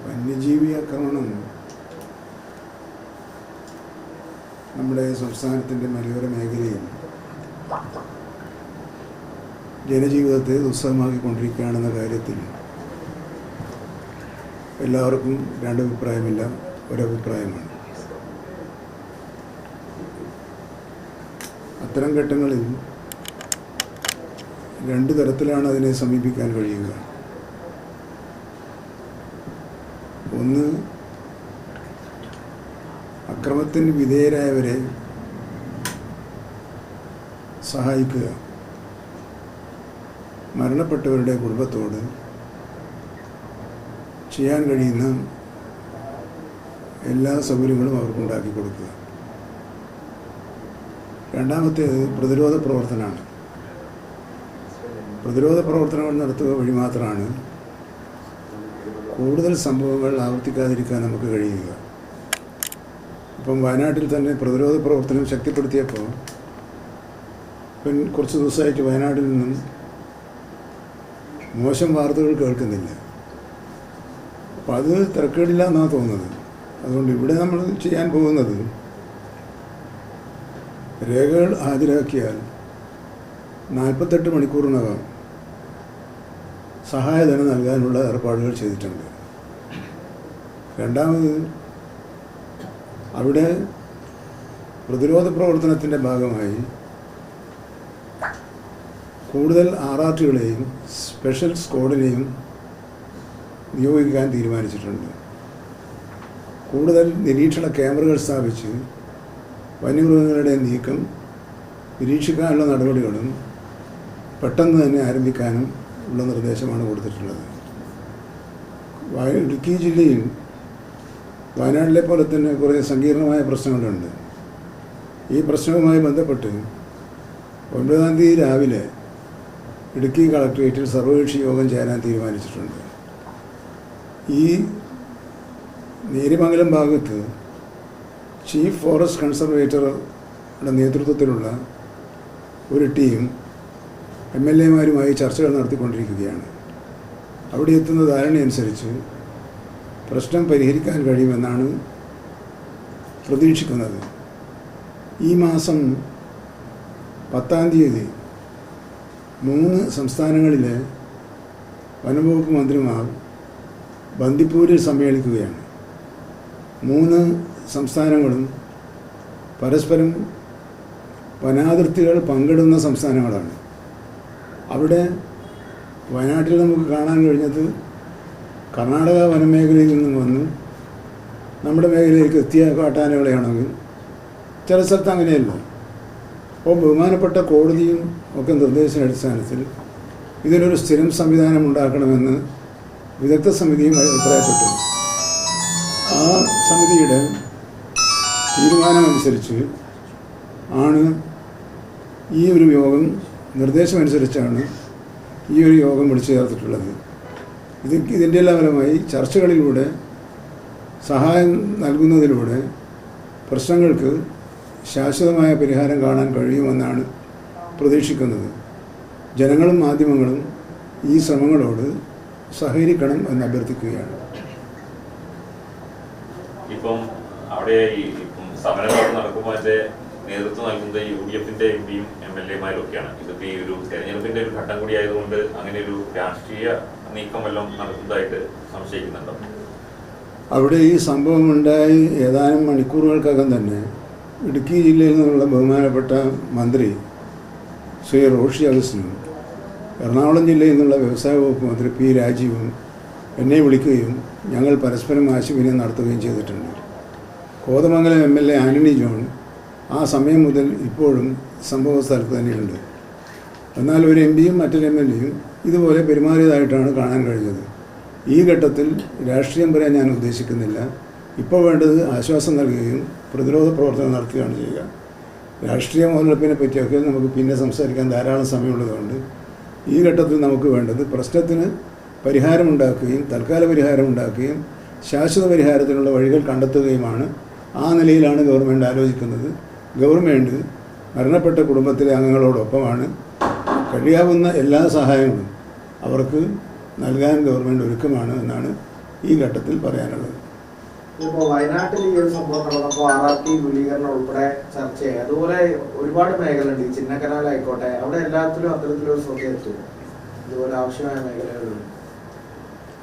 വന്യജീവി ആക്രമണം നമ്മുടെ സംസ്ഥാനത്തിൻ്റെ മലയോര മേഖലയിൽ ജനജീവിതത്തെ ദുസ്സഹമാക്കിക്കൊണ്ടിരിക്കുകയാണെന്ന കാര്യത്തിൽ എല്ലാവർക്കും രണ്ടഭിപ്രായമില്ല, ഒരഭിപ്രായമാണ്. അത്തരം ഘട്ടങ്ങളിൽ രണ്ട് തരത്തിലാണ് അതിനെ സമീപിക്കാൻ കഴിയുക. ഒന്ന്, അക്രമത്തിന് വിധേയരായവരെ സഹായിക്കുക, മരണപ്പെട്ടവരുടെ കുടുംബത്തോട് ചെയ്യാൻ കഴിയുന്ന എല്ലാ സൗകര്യങ്ങളും അവർക്കുണ്ടാക്കി കൊടുക്കുക. രണ്ടാമത്തേത് പ്രതിരോധ പ്രവർത്തനമാണ്. പ്രതിരോധ പ്രവർത്തനങ്ങൾ നടത്തുക വഴി മാത്രമാണ് കൂടുതൽ സംഭവങ്ങൾ ആവർത്തിക്കാതിരിക്കാൻ നമുക്ക് കഴിയുക. ഇപ്പം വയനാട്ടിൽ തന്നെ പ്രതിരോധ പ്രവർത്തനം ശക്തിപ്പെടുത്തിയപ്പോൾ കുറച്ച് ദിവസമായിട്ട് വയനാട്ടിൽ നിന്നും മോശം വാർത്തകൾ കേൾക്കുന്നില്ല. അപ്പം അത് തിരക്കേടില്ല എന്നാണ് തോന്നുന്നത്. അതുകൊണ്ട് ഇവിടെ നമ്മൾ ചെയ്യാൻ പോകുന്നത്, രേഖകൾ ഹാജരാക്കിയാൽ 48 മണിക്കൂറിനകം സഹായധനം നൽകാനുള്ള ഏർപ്പാടുകൾ ചെയ്തിട്ടുണ്ട്. രണ്ടാമത്, അവിടെ പ്രതിരോധ പ്രവർത്തനത്തിൻ്റെ ഭാഗമായി കൂടുതൽ RRTകളെയും സ്പെഷ്യൽ സ്ക്വാഡിനെയും നിയോഗിക്കാൻ തീരുമാനിച്ചിട്ടുണ്ട്. കൂടുതൽ നിരീക്ഷണ ക്യാമറകൾ സ്ഥാപിച്ച് വന്യമൃഗങ്ങളുടെ നീക്കം നിരീക്ഷിക്കാനുള്ള നടപടികളും പെട്ടെന്ന് തന്നെ ആരംഭിക്കാനും ഉള്ള നിർദ്ദേശമാണ് കൊടുത്തിട്ടുള്ളത്. ഇടുക്കി ജില്ലയിൽ വയനാട്ടിലെ പോലെ തന്നെ കുറേ സങ്കീർണമായ പ്രശ്നങ്ങളുണ്ട്. ഈ പ്രശ്നവുമായി ബന്ധപ്പെട്ട് 9-ാം തീയതി രാവിലെ ഇടുക്കി കളക്ട്രേറ്റിൽ സർവകക്ഷി യോഗം ചേരാൻ തീരുമാനിച്ചിട്ടുണ്ട്. ഈ നേര്യമംഗലം ഭാഗത്ത് ചീഫ് ഫോറസ്റ്റ് കൺസർവേറ്ററുടെ നേതൃത്വത്തിലുള്ള ഒരു ടീം MLA-മാരുമായി ചർച്ചകൾ നടത്തിക്കൊണ്ടിരിക്കുകയാണ്. അവിടെ എത്തുന്ന ധാരണയനുസരിച്ച് പ്രശ്നം പരിഹരിക്കാൻ കഴിയുമെന്നാണ് പ്രതീക്ഷിക്കുന്നത്. ഈ മാസം 10-ാം തീയതി 3 സംസ്ഥാനങ്ങളിലെ വനംവകുപ്പ് മന്ത്രിമാർ ബന്ദിപ്പൂരിൽ സമ്മേളിക്കുകയാണ്. 3 സംസ്ഥാനങ്ങളും പരസ്പരം വനാതിർത്തികൾ പങ്കിടുന്ന സംസ്ഥാനങ്ങളാണ്. അവിടെ വയനാട്ടിൽ നമുക്ക് കാണാൻ കഴിഞ്ഞത് കർണാടക വനമേഖലയിൽ നിന്നും വന്ന് നമ്മുടെ മേഖലയിലേക്ക് എത്തിയ കാട്ടാനകളെയാണെങ്കിൽ ചില സ്ഥലത്ത് അങ്ങനെയല്ല. അപ്പോൾ ബഹുമാനപ്പെട്ട കോടതിയും ഒക്കെ നിർദ്ദേശാടിസ്ഥാനത്തിൽ ഇതിനൊരു സ്ഥിരം സംവിധാനം ഉണ്ടാക്കണമെന്ന് വിദഗ്ധ സമിതിയും അഭിപ്രായപ്പെട്ടു. ആ സമിതിയുടെ തീരുമാനമനുസരിച്ച് ആണ് ഈ ഒരു യോഗം, നിർദ്ദേശമനുസരിച്ചാണ് ഈ ഒരു യോഗം വിളിച്ചു ചേർത്തിട്ടുള്ളത്. ഇതിൻ്റെ എല്ലാ ഫലമായി ചർച്ചകളിലൂടെ, സഹായം നൽകുന്നതിലൂടെ പ്രശ്നങ്ങൾക്ക് ശാശ്വതമായ പരിഹാരം കാണാൻ കഴിയുമെന്നാണ് പ്രതീക്ഷിക്കുന്നത്. ജനങ്ങളും മാധ്യമങ്ങളും ഈ ശ്രമങ്ങളോട് സഹകരിക്കണം എന്ന് അഭ്യർത്ഥിക്കുകയാണ്. ഇപ്പം അവിടെ സമരങ്ങൾ നടക്കുമ്പോൾ അതിന്റെ നേതൃത്വം നൽകുന്നത് UDF-ന്റെ MPയും MLA-മാരും ഒക്കെയാണ്. ഇതിപ്പോ ഈ ഒരു തെരഞ്ഞെടുപ്പിന്റെ ഒരു ഘട്ടം കൂടി ആയതുകൊണ്ട് അങ്ങനെ ഒരു രാഷ്ട്രീയ നീക്കം വല്ലതും നടക്കുന്നതായിട്ട് സംശയിക്കുന്നുണ്ടോ? അവിടെ ഈ സംഭവം ഉണ്ടായി ഏതാനും മണിക്കൂറുകൾക്കകം തന്നെ ഇടുക്കി ജില്ലയിൽ നിന്നുള്ള ബഹുമാനപ്പെട്ട മന്ത്രി ശ്രീ റോഷി അഗസ്റ്റിനും എറണാകുളം ജില്ലയിൽ നിന്നുള്ള വ്യവസായ വകുപ്പ് മന്ത്രി P. രാജീവും എന്നെ വിളിക്കുകയും ഞങ്ങൾ പരസ്പരം ആശയവിനിമയം നടത്തുകയും ചെയ്തിട്ടുണ്ട്. കോതമംഗലം MLA ആന്റണി ജോൺ ആ സമയം മുതൽ ഇപ്പോഴും സംഭവ സ്ഥലത്ത് തന്നെയുണ്ട്. എന്നാൽ ഒരു MPയും മറ്റൊരു MLAയും ഇതുപോലെ പെരുമാറിയതായിട്ടാണ് കാണാൻ കഴിഞ്ഞത്. ഈ ഘട്ടത്തിൽ രാഷ്ട്രീയം പറയാൻ ഞാൻ ഉദ്ദേശിക്കുന്നില്ല. ഇപ്പോൾ വേണ്ടത് ആശ്വാസം നൽകുകയും പ്രതിരോധ പ്രവർത്തനം നടത്തുകയാണ് ചെയ്യുക. രാഷ്ട്രീയ മുതലെടുപ്പിനെ പറ്റിയൊക്കെ നമുക്ക് പിന്നെ സംസാരിക്കാൻ ധാരാളം സമയമുള്ളതുകൊണ്ട് ഈ ഘട്ടത്തിൽ നമുക്ക് വേണ്ടത് പ്രശ്നത്തിന് പരിഹാരമുണ്ടാക്കുകയും തൽക്കാല പരിഹാരമുണ്ടാക്കുകയും ശാശ്വത പരിഹാരത്തിനുള്ള വഴികൾ കണ്ടെത്തുകയുമാണ്. ആ നിലയിലാണ് ഗവൺമെൻറ് ആലോചിക്കുന്നത്. ഗവൺമെൻറ് മരണപ്പെട്ട കുടുംബത്തിലെ അംഗങ്ങളോടൊപ്പമാണ്. കഴിയാവുന്ന എല്ലാ സഹായങ്ങളും അവർക്ക് നൽകാൻ ഗവൺമെൻറ് ഒരുക്കമാണ് എന്നാണ് ഈ ഘട്ടത്തിൽ പറയാനുള്ളത്. ഇപ്പോൾ വയനാട്ടിൽ ഈ ഒരു സംഭവം നടന്നപ്പോൾ RRT വിപുലീകരണം ഉൾപ്പെടെ ചർച്ചയായി. അതുപോലെ ഒരുപാട് മേഖലയുണ്ട്, ഈ ചിന്നക്കനാലായിക്കോട്ടെ, അവിടെ എല്ലാത്തിലും അത്തരത്തിലൊരു ശ്രദ്ധ എത്തും. ഇതുപോലെ ആവശ്യമായ മേഖലകളുണ്ട്.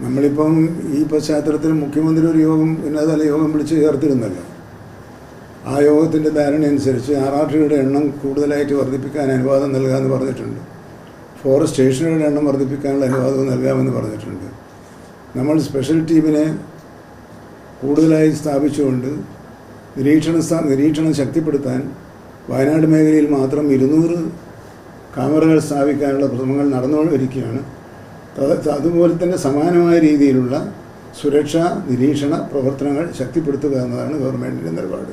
നമ്മളിപ്പം ഈ പശ്ചാത്തലത്തിൽ മുഖ്യമന്ത്രി ഒരു യോഗം ഉന്നതതല യോഗം വിളിച്ച് ചേർത്തിരുന്നല്ലോ. ആ യോഗത്തിൻ്റെ ധാരണയനുസരിച്ച് RRTയുടെ എണ്ണം കൂടുതലായിട്ട് വർദ്ധിപ്പിക്കാൻ അനുവാദം നൽകാമെന്ന് പറഞ്ഞിട്ടുണ്ട്. ഫോറസ്റ്റ് സ്റ്റേഷനുകളുടെ എണ്ണം വർദ്ധിപ്പിക്കാനുള്ള അനുവാദവും നൽകാമെന്ന് പറഞ്ഞിട്ടുണ്ട്. നമ്മൾ സ്പെഷ്യൽ ടീമിനെ കൂടുതലായി സ്ഥാപിച്ചുകൊണ്ട് നിരീക്ഷണം ശക്തിപ്പെടുത്താൻ വയനാട് മേഖലയിൽ മാത്രം 200 ക്യാമറകൾ സ്ഥാപിക്കാനുള്ള ശ്രമങ്ങൾ നടന്നുകൊണ്ടിരിക്കുകയാണ്. അതുപോലെ തന്നെ സമാനമായ രീതിയിലുള്ള സുരക്ഷാ നിരീക്ഷണ പ്രവർത്തനങ്ങൾ ശക്തിപ്പെടുത്തുക എന്നതാണ് ഗവൺമെൻറ്റിൻ്റെ നിലപാട്.